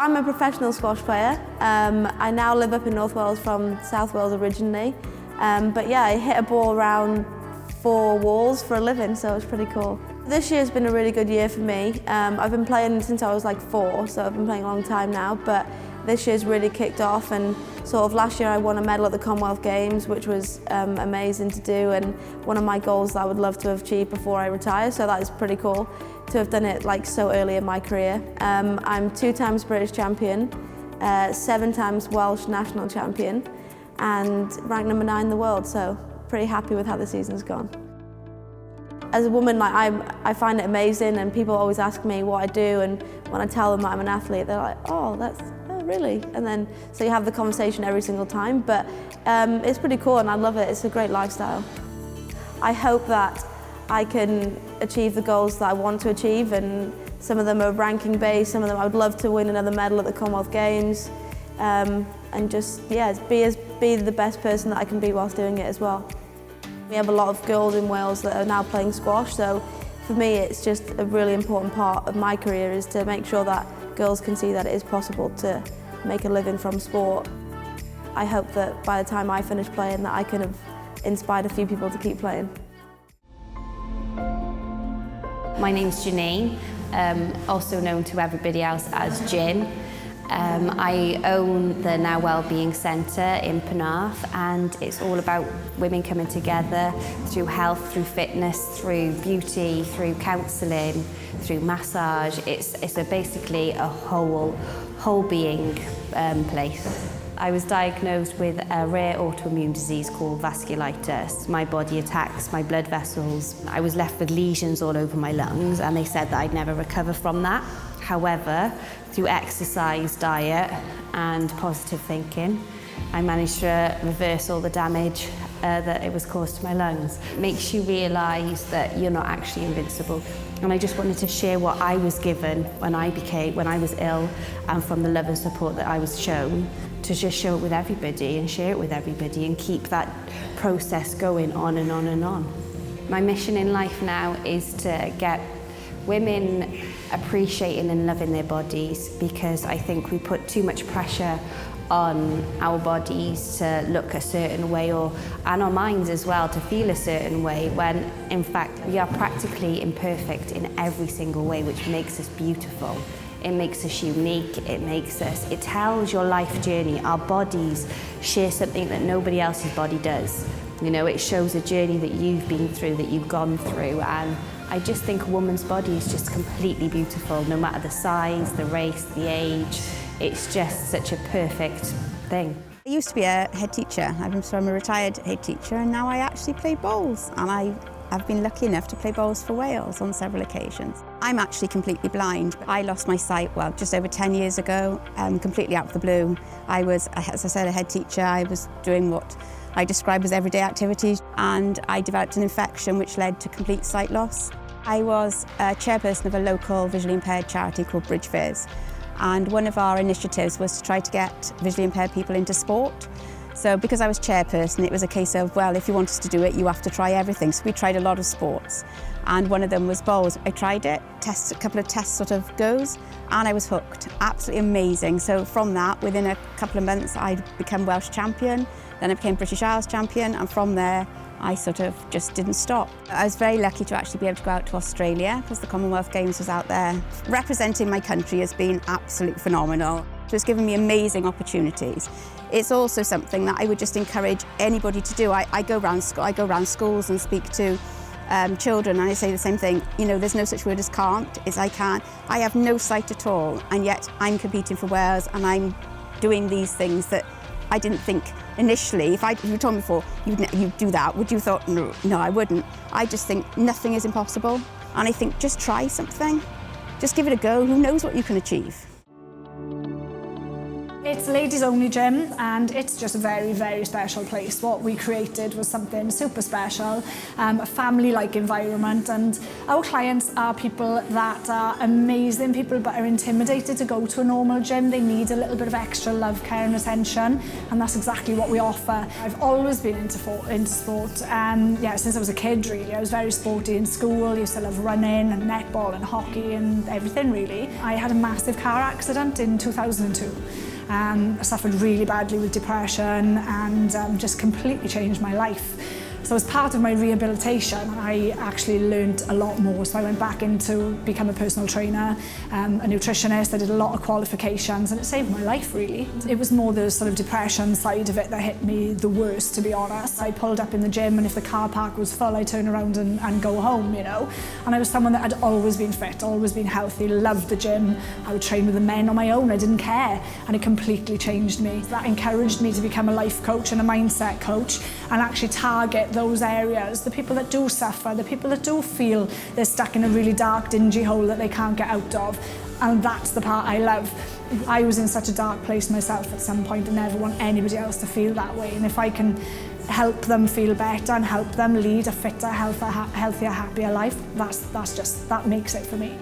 I'm a professional squash player. I now live up in North Wales from South Wales originally. But yeah, I hit a ball around 4 walls for a living, so it's pretty cool. This year's been a really good year for me. I've been playing since I was like 4, so I've been playing a long time now, but this year's really kicked off, and sort of last year I won a medal at the Commonwealth Games, which was amazing to do, and one of my goals that I would love to have achieved before I retire, so that is pretty cool to have done it like so early in my career. I'm 2 times British champion, 7 times Welsh national champion, and ranked number 9 in the world, so pretty happy with how the season's gone. As a woman, like, I find it amazing, and people always ask me what I do, and when I tell them that I'm an athlete, they're like, oh, really? And then, so you have the conversation every single time, but it's pretty cool and I love it. It's a great lifestyle. I hope that I can achieve the goals that I want to achieve, and some of them are ranking based, some of them I would love to win another medal at the Commonwealth Games, and just, yeah, be the best person that I can be whilst doing it as well. We have a lot of girls in Wales that are now playing squash, so for me it's just a really important part of my career is to make sure that girls can see that it is possible to make a living from sport. I hope that by the time I finish playing that I can have inspired a few people to keep playing. My name's Janine, also known to everybody else as Jin. I own the Now Wellbeing Centre in Penarth, and it's all about women coming together through health, through fitness, through beauty, through counselling, through massage. It's basically a whole being place. I was diagnosed with a rare autoimmune disease called vasculitis. My body attacks my blood vessels. I was left with lesions all over my lungs, and they said that I'd never recover from that. However, through exercise, diet and positive thinking, I managed to reverse all the damage that it was caused to my lungs. It makes you realise that you're not actually invincible. And I just wanted to share what I was given when I was ill, and from the love and support that I was shown, to just show it with everybody and share it with everybody and keep that process going on and on and on. My mission in life now is to get women appreciating and loving their bodies, because I think we put too much pressure on our bodies to look a certain way, and our minds as well to feel a certain way, when in fact we are practically imperfect in every single way, which makes us beautiful. It makes us unique, it tells your life journey. Our bodies share something that nobody else's body does. You know, it shows a journey that you've been through, that you've gone through, and I just think a woman's body is just completely beautiful, no matter the size, the race, the age. It's just such a perfect thing. I used to be a head teacher. I'm a retired head teacher, and now I actually play bowls, and I've been lucky enough to play bowls for Wales on several occasions. I'm actually completely blind. I lost my sight, well, just over 10 years ago, completely out of the blue. I was, as I said, a head teacher. I was doing what I describe as everyday activities, and I developed an infection which led to complete sight loss. I was a chairperson of a local visually impaired charity called BRIDGEND, and one of our initiatives was to try to get visually impaired people into sport. So because I was chairperson, it was a case of, well, if you want us to do it, you have to try everything. So we tried a lot of sports, and one of them was bowls. I tried it, a couple of test sort of goes, and I was hooked. Absolutely amazing. So from that, within a couple of months, I'd become Welsh champion, then I became British Isles champion, and from there, I sort of just didn't stop. I was very lucky to actually be able to go out to Australia, because the Commonwealth Games was out there. Representing my country has been absolutely phenomenal. So it's given me amazing opportunities. It's also something that I would just encourage anybody to do. I go around schools and speak to children, and I say the same thing. You know, there's no such word as can't, it's I can. I have no sight at all, and yet I'm competing for Wales, and I'm doing these things that I didn't think initially. If you told me before you'd do that, would you have thought, no, I wouldn't. I just think nothing is impossible, and I think just try something. Just give it a go. Who knows what you can achieve? It's a ladies only gym and it's just a very, very special place. What we created was something super special, a family-like environment, and our clients are people that are amazing people but are intimidated to go to a normal gym. They need a little bit of extra love, care and attention, and that's exactly what we offer. I've always been into sport, since I was a kid really. I was very sporty in school, used to love running and netball and hockey and everything really. I had a massive car accident in 2002. I suffered really badly with depression and just completely changed my life. So as part of my rehabilitation, I actually learned a lot more. So I went back into become a personal trainer, a nutritionist. I did a lot of qualifications and it saved my life really. It was more the sort of depression side of it that hit me the worst, to be honest. I pulled up in the gym and if the car park was full, I'd turn around and go home, you know. And I was someone that had always been fit, always been healthy, loved the gym. I would train with the men on my own, I didn't care. And it completely changed me. That encouraged me to become a life coach and a mindset coach and actually target those areas, the people that do suffer, the people that do feel they're stuck in a really dark, dingy hole that they can't get out of. And that's the part I love. I was in such a dark place myself at some point and never want anybody else to feel that way. And if I can help them feel better and help them lead a fitter, healthier, happier life, that makes it for me.